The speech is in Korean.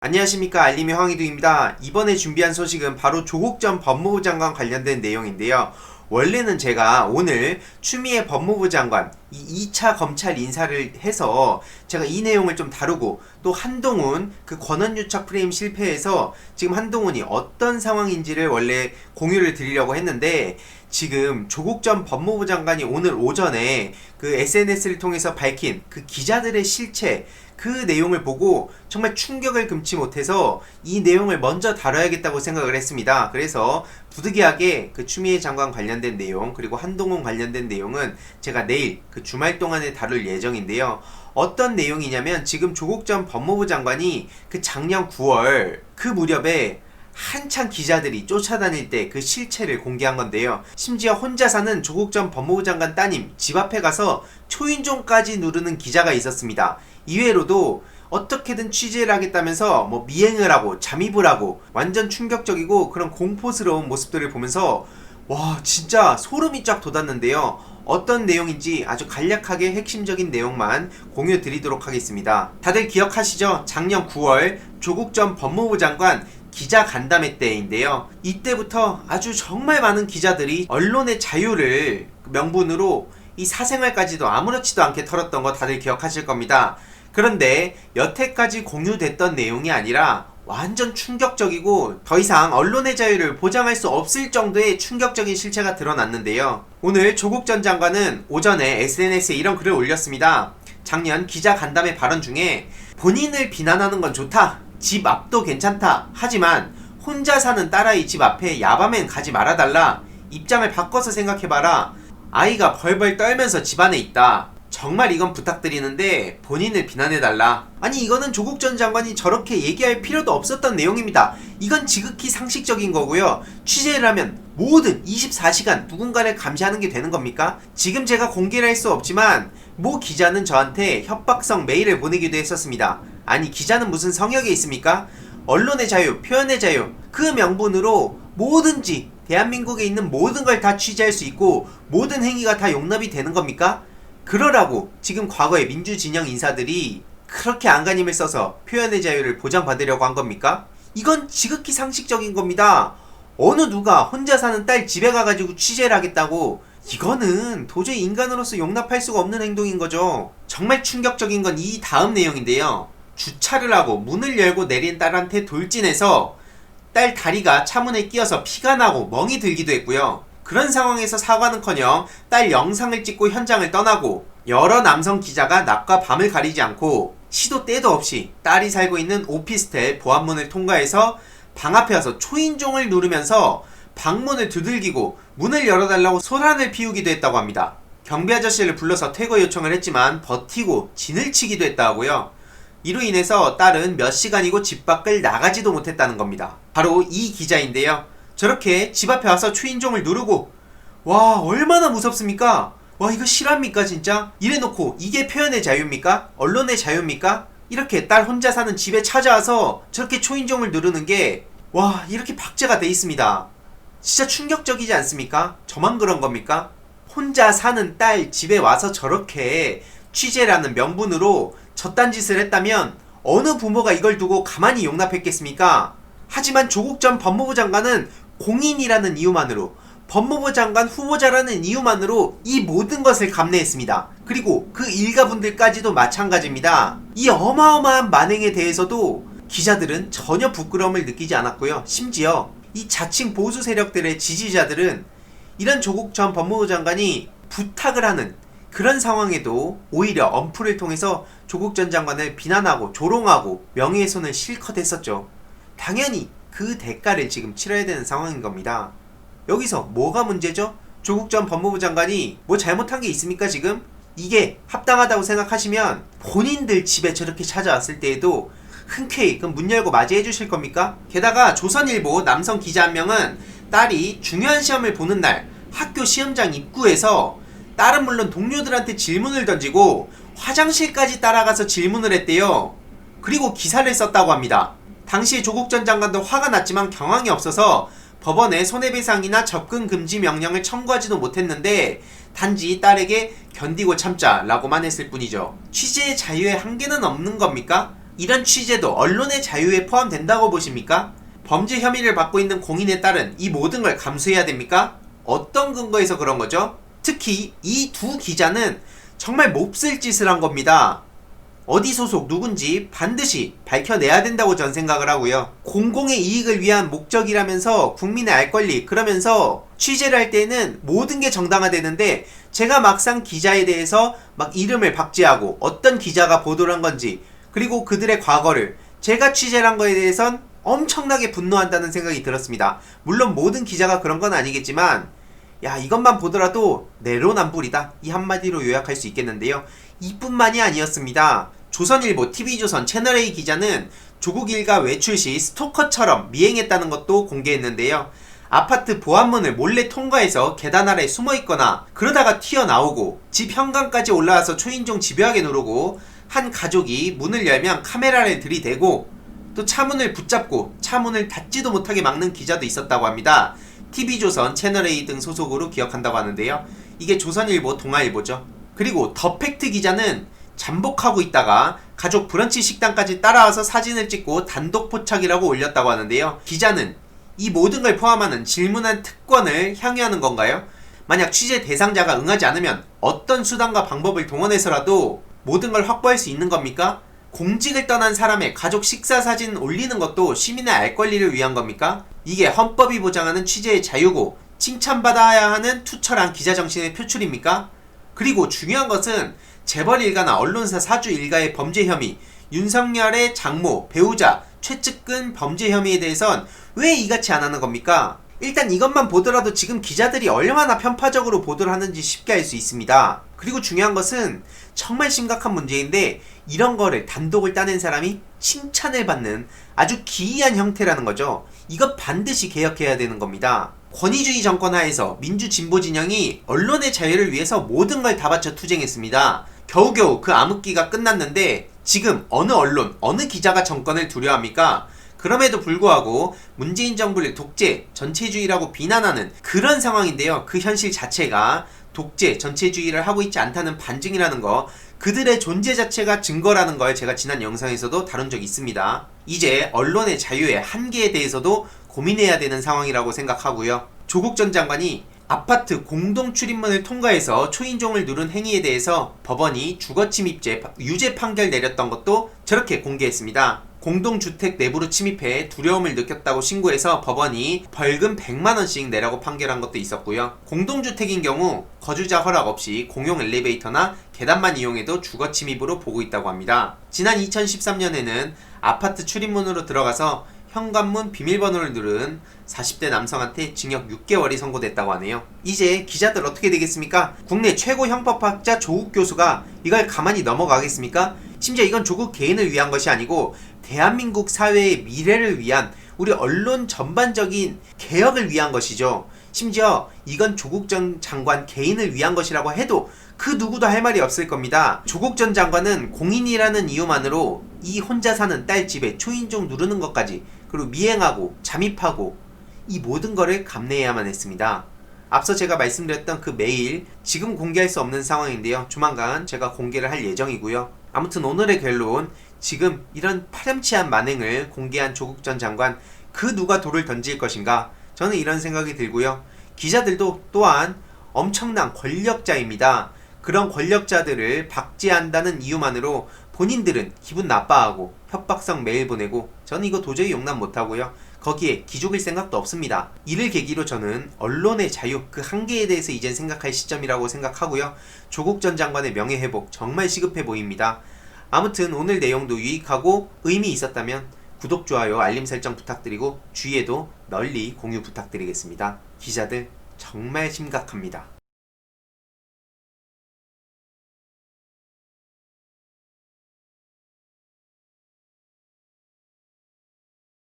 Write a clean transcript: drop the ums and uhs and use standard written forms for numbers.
안녕하십니까, 알림의 황희두입니다. 이번에 준비한 소식은 바로 조국 전 법무부 장관 관련된 내용인데요. 원래는 제가 오늘 추미애 법무부 장관 이 2차 검찰 인사를 해서 제가 이 내용을 좀 다루고, 또 한동훈 그 권한유착 프레임 실패해서 지금 한동훈이 어떤 상황인지를 원래 공유를 드리려고 했는데, 지금 조국 전 법무부 장관이 오늘 오전에 그 SNS를 통해서 밝힌 그 기자들의 실체, 그 내용을 보고 정말 충격을 금치 못해서 이 내용을 먼저 다뤄야겠다고 생각을 했습니다. 그래서 부득이하게 그 추미애 장관 관련된 내용, 그리고 한동훈 관련된 내용은 제가 내일 그 주말 동안에 다룰 예정인데요. 어떤 내용이냐면, 지금 조국 전 법무부 장관이 그 작년 9월 그 무렵에 한창 기자들이 쫓아다닐 때 그 실체를 공개한 건데요. 심지어 혼자 사는 조국 전 법무부 장관 따님 집 앞에 가서 초인종까지 누르는 기자가 있었습니다. 이외로도 어떻게든 취재를 하겠다면서 미행을 하고 잠입을 하고 완전 충격적이고 그런 공포스러운 모습들을 보면서 와, 진짜 소름이 쫙 돋았는데요. 어떤 내용인지 아주 간략하게 핵심적인 내용만 공유 드리도록 하겠습니다. 다들 기억하시죠? 작년 9월 조국 전 법무부 장관 기자 간담회 때인데요. 이때부터 아주 정말 많은 기자들이 언론의 자유를 명분으로 이 사생활까지도 아무렇지도 않게 털었던 거 다들 기억하실 겁니다. 그런데 여태까지 공유됐던 내용이 아니라 완전 충격적이고 더 이상 언론의 자유를 보장할 수 없을 정도의 충격적인 실체가 드러났는데요. 오늘 조국 전 장관은 오전에 SNS에 이런 글을 올렸습니다. 작년 기자 간담회 발언 중에 본인을 비난하는 건 좋다, 집 앞도 괜찮다, 하지만 혼자 사는 딸아이 집 앞에 야밤엔 가지 말아달라, 입장을 바꿔서 생각해봐라, 아이가 벌벌 떨면서 집안에 있다, 정말 이건 부탁드리는데 본인을 비난해달라. 아니, 이거는 조국 전 장관이 저렇게 얘기할 필요도 없었던 내용입니다. 이건 지극히 상식적인 거고요. 취재를 하면 모든 24시간 누군가를 감시하는 게 되는 겁니까? 지금 제가 공개를 할 수 없지만 모 기자는 저한테 협박성 메일을 보내기도 했었습니다. 아니, 기자는 무슨 성역에 있습니까? 언론의 자유, 표현의 자유, 그 명분으로 뭐든지 대한민국에 있는 모든 걸 다 취재할 수 있고 모든 행위가 다 용납이 되는 겁니까? 그러라고 지금 과거의 민주진영 인사들이 그렇게 안간힘을 써서 표현의 자유를 보장받으려고 한 겁니까? 이건 지극히 상식적인 겁니다. 어느 누가 혼자 사는 딸 집에 가가지고 취재를 하겠다고, 이거는 도저히 인간으로서 용납할 수가 없는 행동인 거죠. 정말 충격적인 건 이 다음 내용인데요. 주차를 하고 문을 열고 내린 딸한테 돌진해서 딸 다리가 차문에 끼어서 피가 나고 멍이 들기도 했고요. 그런 상황에서 사과는커녕 딸 영상을 찍고 현장을 떠나고, 여러 남성 기자가 낮과 밤을 가리지 않고 시도 때도 없이 딸이 살고 있는 오피스텔 보안문을 통과해서 방 앞에 와서 초인종을 누르면서 방문을 두들기고 문을 열어달라고 소란을 피우기도 했다고 합니다. 경비 아저씨를 불러서 퇴거 요청을 했지만 버티고 진을 치기도 했다고요. 이로 인해서 딸은 몇 시간이고 집 밖을 나가지도 못했다는 겁니다. 바로 이 기자인데요. 저렇게 집 앞에 와서 초인종을 누르고, 와, 얼마나 무섭습니까? 와, 이거 실합니까 진짜? 이래놓고 이게 표현의 자유입니까? 언론의 자유입니까? 이렇게 딸 혼자 사는 집에 찾아와서 저렇게 초인종을 누르는 게, 와, 이렇게 박제가 돼 있습니다. 진짜 충격적이지 않습니까? 저만 그런 겁니까? 혼자 사는 딸 집에 와서 저렇게 취재라는 명분으로 저딴 짓을 했다면 어느 부모가 이걸 두고 가만히 용납했겠습니까? 하지만 조국 전 법무부 장관은 공인이라는 이유만으로, 법무부 장관 후보자라는 이유만으로 이 모든 것을 감내했습니다. 그리고 그 일가분들까지도 마찬가지입니다. 이 어마어마한 만행에 대해서도 기자들은 전혀 부끄러움을 느끼지 않았고요. 심지어 이 자칭 보수 세력들의 지지자들은 이런 조국 전 법무부 장관이 부탁을 하는 그런 상황에도 오히려 언플을 통해서 조국 전 장관을 비난하고 조롱하고 명예훼손을 실컷 했었죠. 당연히 그 대가를 지금 치러야 되는 상황인 겁니다. 여기서 뭐가 문제죠? 조국 전 법무부 장관이 뭐 잘못한 게 있습니까 지금? 이게 합당하다고 생각하시면 본인들 집에 저렇게 찾아왔을 때에도 흔쾌히 그럼 문 열고 맞이해 주실 겁니까? 게다가 조선일보 남성 기자 한 명은 딸이 중요한 시험을 보는 날 학교 시험장 입구에서, 딸은 물론 동료들한테 질문을 던지고 화장실까지 따라가서 질문을 했대요. 그리고 기사를 썼다고 합니다. 당시 조국 전 장관도 화가 났지만 경황이 없어서 법원에 손해배상이나 접근 금지 명령을 청구하지도 못했는데 단지 딸에게 견디고 참자 라고만 했을 뿐이죠. 취재의 자유에 한계는 없는 겁니까? 이런 취재도 언론의 자유에 포함된다고 보십니까? 범죄 혐의를 받고 있는 공인에 따른 이 모든 걸 감수해야 됩니까? 어떤 근거에서 그런 거죠? 특히 이 두 기자는 정말 몹쓸 짓을 한 겁니다. 어디 소속 누군지 반드시 밝혀내야 된다고 전 생각을 하고요. 공공의 이익을 위한 목적이라면서 국민의 알 권리 그러면서 취재를 할 때는 모든 게 정당화되는데 제가 막상 기자에 대해서 막 이름을 박제하고 어떤 기자가 보도를 한 건지 그리고 그들의 과거를 제가 취재를 한 거에 대해선 엄청나게 분노한다는 생각이 들었습니다. 물론 모든 기자가 그런 건 아니겠지만 야 이것만 보더라도 내로남불이다 이 한마디로 요약할 수 있겠는데요. 이뿐만이 아니었습니다. 조선일보, TV조선, 채널A 기자는 조국 일가 외출 시 스토커처럼 미행했다는 것도 공개했는데요. 아파트 보안문을 몰래 통과해서 계단 아래 숨어있거나 그러다가 튀어나오고 집 현관까지 올라와서 초인종 집요하게 누르고 한 가족이 문을 열면 카메라를 들이대고 또 차문을 붙잡고 차문을 닫지도 못하게 막는 기자도 있었다고 합니다. TV조선, 채널A 등 소속으로 기억한다고 하는데요. 이게 조선일보, 동아일보죠. 그리고 더팩트 기자는 잠복하고 있다가 가족 브런치 식당까지 따라와서 사진을 찍고 단독 포착이라고 올렸다고 하는데요. 기자는 이 모든 걸 포함하는 질문한 특권을 향유하는 건가요? 만약 취재 대상자가 응하지 않으면 어떤 수단과 방법을 동원해서라도 모든 걸 확보할 수 있는 겁니까? 공직을 떠난 사람의 가족 식사 사진 올리는 것도 시민의 알 권리를 위한 겁니까? 이게 헌법이 보장하는 취재의 자유고 칭찬받아야 하는 투철한 기자 정신의 표출입니까? 그리고 중요한 것은 재벌 일가나 언론사 사주 일가의 범죄 혐의, 윤석열의 장모, 배우자, 최측근 범죄 혐의에 대해선 왜 이같이 안 하는 겁니까? 일단 이것만 보더라도 지금 기자들이 얼마나 편파적으로 보도를 하는지 쉽게 알 수 있습니다. 그리고 중요한 것은 정말 심각한 문제인데 이런 거를 단독을 따낸 사람이 칭찬을 받는 아주 기이한 형태라는 거죠. 이것 반드시 개혁해야 되는 겁니다. 권위주의 정권 하에서 민주진보 진영이 언론의 자유를 위해서 모든 걸 다 바쳐 투쟁했습니다. 겨우겨우 그 암흑기가 끝났는데 지금 어느 언론, 어느 기자가 정권을 두려워합니까? 그럼에도 불구하고 문재인 정부를 독재, 전체주의라고 비난하는 그런 상황인데요. 그 현실 자체가 독재, 전체주의를 하고 있지 않다는 반증이라는 거, 그들의 존재 자체가 증거라는 걸 제가 지난 영상에서도 다룬 적이 있습니다. 이제 언론의 자유의 한계에 대해서도 고민해야 되는 상황이라고 생각하고요. 조국 전 장관이 아파트 공동 출입문을 통과해서 초인종을 누른 행위에 대해서 법원이 주거침입죄 유죄 판결 내렸던 것도 저렇게 공개했습니다. 공동주택 내부로 침입해 두려움을 느꼈다고 신고해서 법원이 벌금 100만원씩 내라고 판결한 것도 있었고요. 공동주택인 경우 거주자 허락 없이 공용 엘리베이터나 계단만 이용해도 주거침입으로 보고 있다고 합니다. 지난 2013년에는 아파트 출입문으로 들어가서 현관문 비밀번호를 누른 40대 남성한테 징역 6개월이 선고됐다고 하네요. 이제 기자들 어떻게 되겠습니까? 국내 최고 형법학자 조국 교수가 이걸 가만히 넘어가겠습니까? 심지어 이건 조국 개인을 위한 것이 아니고 대한민국 사회의 미래를 위한 우리 언론 전반적인 개혁을 위한 것이죠. 심지어 이건 조국 전 장관 개인을 위한 것이라고 해도 그 누구도 할 말이 없을 겁니다. 조국 전 장관은 공인이라는 이유만으로 이 혼자 사는 딸 집에 초인종 누르는 것까지 그리고 미행하고 잠입하고 이 모든 거를 감내해야만 했습니다. 앞서 제가 말씀드렸던 그 메일 지금 공개할 수 없는 상황인데요. 조만간 제가 공개를 할 예정이고요. 아무튼 오늘의 결론, 지금 이런 파렴치한 만행을 공개한 조국 전 장관 그 누가 돌을 던질 것인가, 저는 이런 생각이 들고요. 기자들도 또한 엄청난 권력자입니다. 그런 권력자들을 박제한다는 이유만으로 본인들은 기분 나빠하고 협박성 메일 보내고 저는 이거 도저히 용납 못하고요. 거기에 기죽을 생각도 없습니다. 이를 계기로 저는 언론의 자유 그 한계에 대해서 이젠 생각할 시점이라고 생각하고요. 조국 전 장관의 명예회복 정말 시급해 보입니다. 아무튼 오늘 내용도 유익하고 의미 있었다면 구독, 좋아요, 알림 설정 부탁드리고 주위에도 널리 공유 부탁드리겠습니다. 기자들 정말 심각합니다.